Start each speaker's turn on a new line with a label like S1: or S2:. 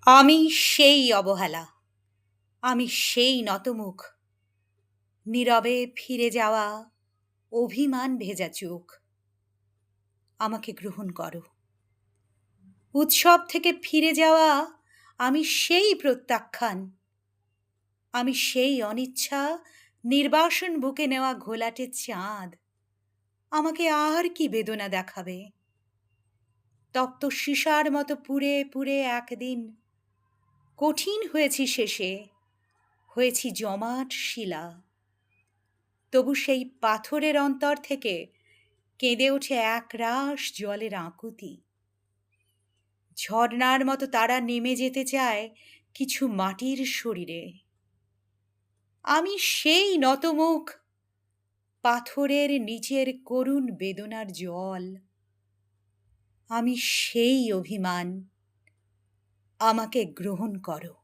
S1: আমি সেই অবহেলা, আমি সেই নতমুখ, নীরবে ফিরে যাওয়া অভিমান ভেজা চোখ। আমাকে গ্রহণ করো। উৎসব থেকে ফিরে যাওয়া আমি সেই প্রত্যাখ্যান, আমি সেই অনিচ্ছা, নির্বাসন বুকে নেওয়া ঘোলাটে চাঁদ। আমাকে আর কি বেদনা দেখাবে? তপ্ত সীসার মতো পুড়ে পুড়ে একদিন কঠিন হয়েছি শেষে, হয়েছি জমাট শিলা। তবু সেই পাথরের অন্তর থেকে কেঁদে ওঠে একরাশ জলের আকুতি। ঝর্ণার মতো তারা নেমে যেতে চায় কিছু মাটির শরীরে। আমি সেই নতমুখ, পাথরের নিচের করুণ বেদনার জল। আমি সেই অভিমান, আমাকে গ্রহণ করো।